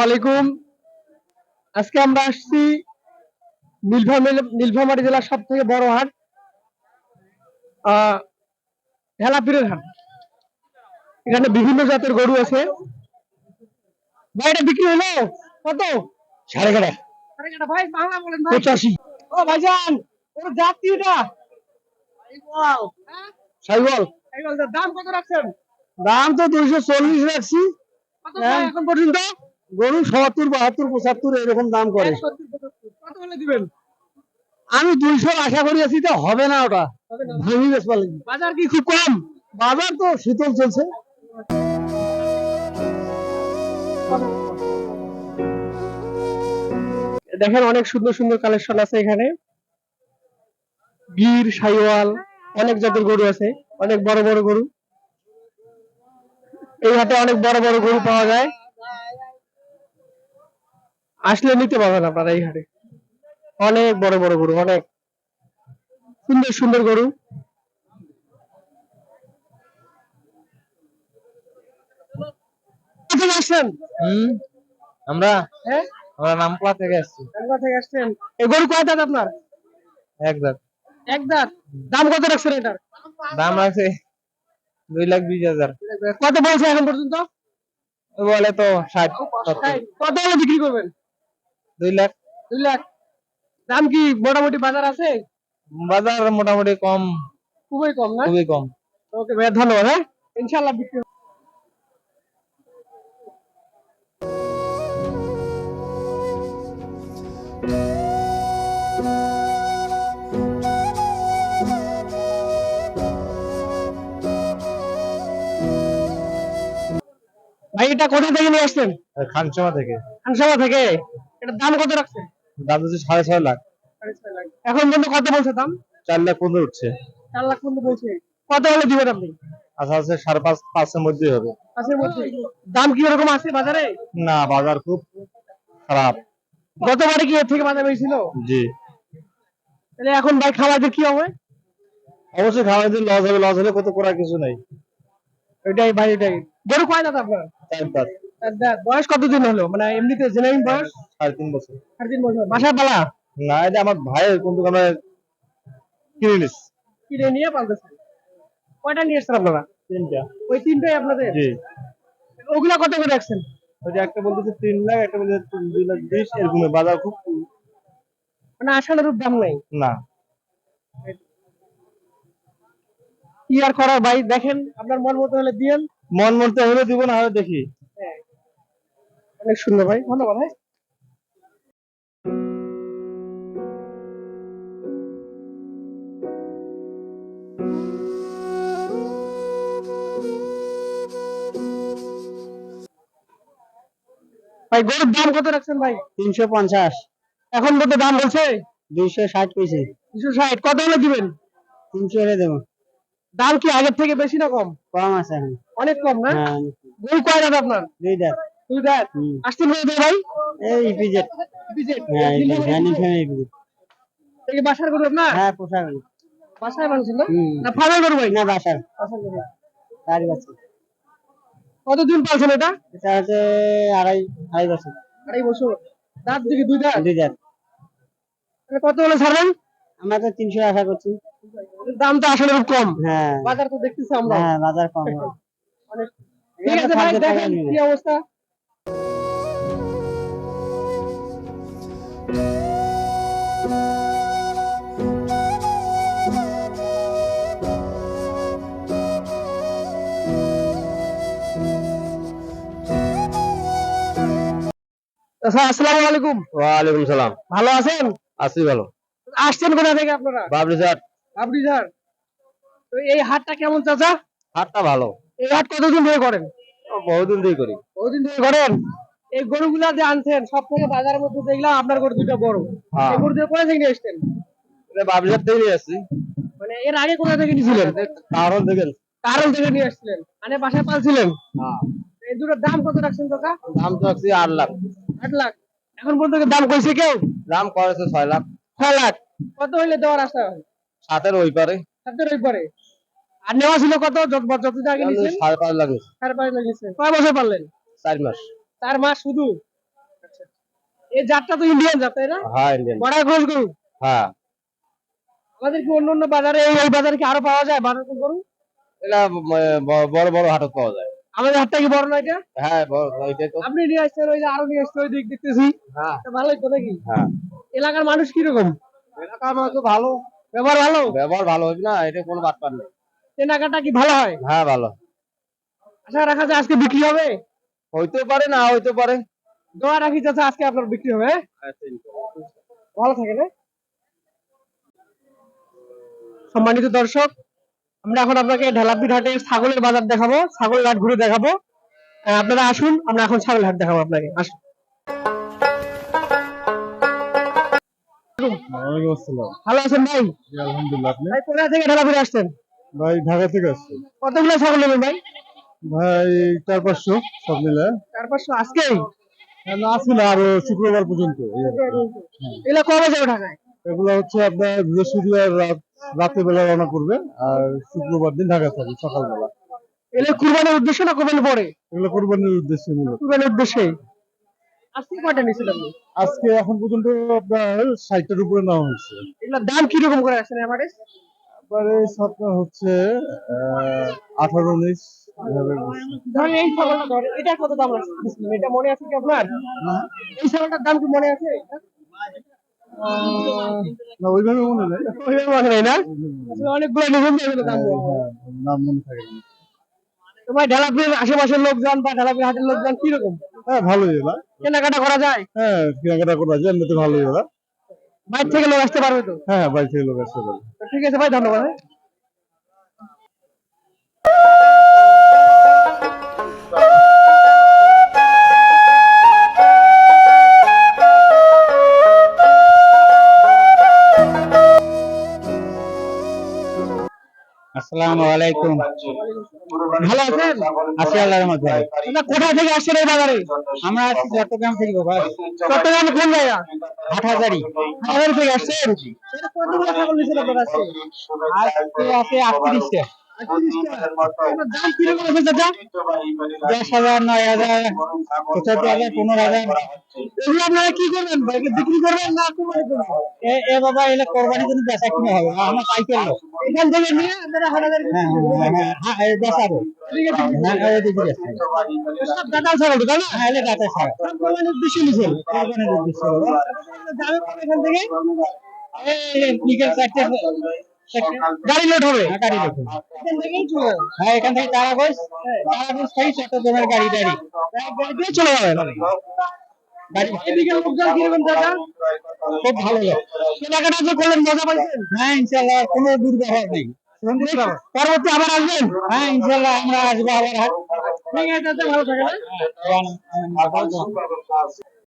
আলাইকুম। আজকে আমরা আসছি নীলফামারী জেলার সব থেকে বড় হাট, হেলাপীরের হাট। এখানে বিভিন্ন জাতের গরু আছে। ভাই এটা বিক্রি হলো কত? সাড়ে কাটা। সাড়ে কাটা ভাই, বাংলা বলেন ভাই। 85। ও ভাইজান, ওর জাত কি এটা? সাইওয়াল। সাইওয়াল। সাইওয়ালের দাম কত রাখছেন? দাম তো 240 রাখছি। কত ভাই এখন পর্যন্ত? গরু 70, 72, 75 এরকম দাম করে। 70, 75 কত হলে দিবেন? আমি 200 আশা করি আছি, তো হবে না, ওটা ভাঙি বেশ পারলে। বাজার কি খুব কম? বাজার তো শীতল চলছে। দেখেন অনেক সুন্দর সুন্দর কালেকশন আছে এখানে। গির, সাইওয়াল, অনেক জাতের গরু আছে, অনেক বড় বড় গরু। এই হাটে অনেক বড় বড় গরু পাওয়া যায়, আসলে নিতে পারবেন আপনারা। এই হাটে অনেক বড় বড় গরু, অনেক সুন্দর সুন্দর গরু। আসছেন? আমরা হ্যাঁ, আমরা নামপলা থেকে আসছি। কোথা থেকে আসছেন? এই গরু কয় দাঁত আপনার? এক দাঁত। এক দাঁত। দাম কত রাখছেন এটার? দাম আছে 2,20,000। কত বলছে এখন পর্যন্ত? বলে তো 60, 70। কত হলে বিক্রি করবেন? 2 লাখ। 2 লাখ। দাম কি মোটামুটি বাজার আছে? বাজার মোটামুটি কম, খুবই কম না? খুবই কম। ওকে ভাই, ধন্যবাদ। হ্যাঁ, ইনশাআল্লাহ বিক্রি হবে। ভাই এটা কোথা থেকে নিয়ে আসছেন? খানসামা থেকে। খানসামা থেকে। এটার দাম কত রাখছেন? দাম হচ্ছে 6.5 লাখ। 6.5 লাখ। এখন পর্যন্ত কত বলছে দাম? 4,15,000 উঠছে। 4 লাখ পর্যন্ত বলছে। কত হলে দিবেন আপনি? আচ্ছা আছে 5.5, 5 এর মধ্যেই হবে। পাঁচের মধ্যে। দাম কি রকম আছে বাজারে? না, বাজার খুব খারাপ। গতবারে কি এর থেকে বাজার বেশি ছিল? জি। তাহলে এখন ভাই খাওয়াতে কি হবে? অবশ্যই খাওয়া যদি লস হবে, লস হলে কত করার কিছু নাই। ওইটাই ভাই, ওইটাই। গরু কয় দাঁত আপনার? 4 দাঁত। চার দাঁত। বয়স কতদিন হলো, মানে এমনিতে জেনুইন বয়স? 3.5 বছর। 3.5 বছর। বাসায় পালা? না, এটা আমার ভাইয়ের, কিন্তু আমরা কিনে নিচ্ছি। কিনে নিয়ে পালতেছেন। কয়টা নিয়ে এসছেন আপনারা? 3টা। ওই তিনটাই আপনাদের? জি। ওগুলা কত করে রাখছেন? ওই যে একটা বলতেছে 3 লাখ, একটা বলতেছে 2,20,000, এরকম বাজার খুব। মানে আশানুরূপ দাম নাই। না। কি আর করার ভাই, দেখেন আপনার মন মতো হলে দিয়েন। মন মনতে হলে দিব, না হলে দেখি। হ্যাঁ, অনেক সুন্দর ভাই, ধন্যবাদ। হ্যাঁ, ভাই গরুর দাম কত রাখছেন ভাই? 350। এখন কত দাম বলছে? 260 কইছে। 260। কত হলে দিবেন? 300 এর দেব। দাম কি আগের থেকে বেশি না কম? কম আছে এখন। অনেক কম না? হ্যাঁ। গরু কয় দাঁত আপনার? 2 দাঁত। 2 দাঁত। আসছেন কোথা থেকে ভাই? এই ইপিজেড। বিজেট। হ্যাঁ, জানি ফেমি ইপিজেড। এই বাসার গরু আপনার? হ্যাঁ, পোষা গরু। বাসায় বানছেন না? না ফার্মের গরু ভাই? না, বাসার। বাসার গরু। তারই বাচ্চা। কতদিন পালছেন এটা? এটা হচ্ছে আড়াই বছর। 2.5 বছর। দাঁত দিকে 2 দাঁত। 2 দাঁত। তাহলে কত হলে ছাড়বেন? আমরা তো 300 আশা করছি। দাম তো আসলে খুব কম। হ্যাঁ। বাজার তো দেখতেছি আমরা। হ্যাঁ, বাজার কম। অনেক। ঠিক আছে ভাই, দেখেন কি অবস্থা। আচ্ছা, আসসালামু আলাইকুম। ওয়ালাইকুম সালাম। ভালো আছেন? আছি ভালো। আসছেন কোথা থেকে আপনারা? বাবরিজাট। আপনিজার। তো এই হাটটা কেমন চাচা? হাটটা ভালো। এই হাট কতদিন ধরে করেন? বহুদিন ধরে করি। বহুদিন ধরে করেন। এই গরুগুলা যে আনছেন, সব থেকে বাজারের মধ্যে দেখলাম আপনার গরু দুটো বড়। হ্যাঁ। এই গরু দিয়ে কোথা থেকে নিয়ে এসছেন? এটা বাবরিজাট থেকে নিয়ে আসছি। মানে এর আগে কোথা থেকে নিয়েছিলেন? কারণ দেখেন। কারণ থেকে নিয়ে আসছিলেন, মানে বাসায় পালছিলেন। হ্যাঁ। এই দুটোর দাম কত রাখছেন কাকা? দাম তো আছে 8 লাখ। 8 লাখ। এখন পর্যন্ত দাম কইছে কেউ? দাম করেছে 6 লাখ। 6 লাখ। কত হইলে দেওয়ার আশা? 7 এর ওই পারে। 7 এর পরে। আর নেওয়া ছিল কত? যতদিন আগে নিয়েছেন? 5.5 লাখ। 5.5 লাখ নিয়েছেন। কয় বছর পারলেন? 4 মাস। 4 মাস শুধু? এই জাতটা তো ইন্ডিয়ান জাত, তাই না? হ্যাঁ ইন্ডিয়ান। বড় ক্রস গরু। হ্যাঁ আমাদের কি অন্য অন্য বাজারে এই বাজারে কি আরো পাওয়া যায় বড় গরু? এটা বড় বড় হাটত পাওয়া যায়। আমাদের হাটটা কি বড় না এটা? হ্যাঁ বড় এটাই তো। আপনি নিয়ে আসছেন, ওই যে আরো নিয়ে আসছে, ওই দিক দেখতেছি। হ্যাঁ তা ভালোই তো নাকি? হ্যাঁ এলাকার মানুষ কিরকম? এলাকার মানুষ তো ভালো। ব্যবহার ভালো? ব্যবহার ভালো হবে না, এটা কোনো বাটপার নেই। কেনাকাটা কি ভালো হয়? হ্যাঁ ভালো। আশা রাখা যায় আজকে বিক্রি হবে? হইতে পারে না হইতে পারে। দোয়া রাখি যাচ্ছে আজকে আপনার বিক্রি হবে, হ্যাঁ? ভালো থাকে না? সম্মানিত দর্শক, আমরা এখন আপনাকে ঢালাপি ঘাটের ছাগলের বাজার দেখাবো, ছাগলের হাট ঘুরে দেখাবো। আপনারা আসুন, আমরা এখন ছাগলের হাট দেখাবো আপনাকে, আসুন। ওয়ালাইকুম আসসালাম। ভালো আছেন ভাই? জি আলহামদুলিল্লাহ। আপনি? ভাই কোথা থেকে ঢালাপিতে আসছেন? ভাই ঢাকা থেকে আসছি। কতগুলো ছাগল নেবেন ভাই? ভাই 400-500 সব মিলে। 400-500 আজকেই? না ছিল আরো শুক্রবার পর্যন্ত এই আর কি। এগুলো কবে যাবে ঢাকায়? এগুলো হচ্ছে আপনার বৃহস্পতিবার রাতের বেলা রওনা করবে আর শুক্রবার দিন ঢাকা থাকবে সকালবেলা। এগুলো কুরবানির উদ্দেশ্য না কোরবানির পরে? এগুলো কোরবানির উদ্দেশ্যে মূলত। কুরবানির উদ্দেশ্যে। আজকে কয়টা নিয়েছিলেন আপনি? আজকে এখন পর্যন্ত আপনার 60টার উপরে নেওয়া হয়েছে। এগুলোর দাম কিরকম করে আসছেন এভারেজ? এবারে আপনার হচ্ছে 18-19 এভাবে বলছে। ধরেন এই ছাগলটা ধরেন, এটা কত দাম রাখছেন? এটা মনে আছে কি আপনার? এই ছাগলটার দাম কি মনে আছে? না ওইভাবে মনে নেই। ওইভাবে মনে নেই না? আসলে অনেকগুলো নিবেন তো এগুলো দাম বলা হয়। নাম মনে থাকে না। তো ভাই ঢালাপির আশেপাশের লোকজন বা ঢালাপির হাটের লোকজন কিরকম? হ্যাঁ ভালোই ওরা। কেনাকাটা করা যায়? হ্যাঁ কেনাকাটা করা যায় এমনিতে ভালোই ওরা। বাইরে থেকে লোক আসতে পারবে তো? হ্যাঁ বাইরে থেকে লোক আসতে পারে। তো ঠিক আছে ভাই, ধন্যবাদ, হ্যাঁ? আসসালামু আলাইকুম। ভালো আছেন? আছি আল্লাহর রহমতে। আপনারা কোথা থেকে আসছেন এই বাজারে? আমরা আছি চট্টগ্রাম থেকে বাবা। চট্টগ্রামে কোন জায়গা? হাটহাজারী। হাজার থেকে আসছেন? এটা কতগুলো ছাগল নিয়েছেন আপনার আজকে? আজকে আছে 38টা। 38টা। আপনার দাম কিরকম আছে চাচা? 10,000, 9,000, 75,000, 15,000। এগুলো আপনারা কি করবেন ভাই? এগুলো বিক্রি করবেন না কুরবানি করবেন? এ বাবা এগুলো কোরবানির জন্য বেচা কিনা হবে, আমার পাইকারি লোক। এখান থেকে নিয়ে আপনারা হাজার বেচাবো। ঠিক আছে। হ্যাঁ ওইদিকে বেচবো। সব দাতাল ছাগল তো, তাই না? হ্যাঁ এলে গাছে ছাড়া। সব কোরবানির উদ্দেশ্যে নিছেন। কোরবানির উদ্দেশ্য বাবা। যাবে কবে এখান থেকে? এই বিকেল 4টে গাড়ি লোড হবে? গাড়ি লোক। এখান থেকেই চলে যাবে। হ্যাঁ এখান থেকে কারাগজ থেকে চট্টগ্রামের গাড়ি গাড়ি দিয়ে চলে যাবে। গাড়ি এদিকে লোকজন কিরকম দাদা? খুব ভালো লোক। কেনাকাটা যে করলেন মজা পাইছেন? হ্যাঁ ইনশাল্লাহ কোনো দুর্ব্যবহার নেই। পরবর্তী আবার আসবেন? হ্যাঁ ইনশাল্লাহ আমরা আসবো আবার হাট। ঠিক আছে, ভালো থাকেন, হ্যাঁ? হ্যাঁ,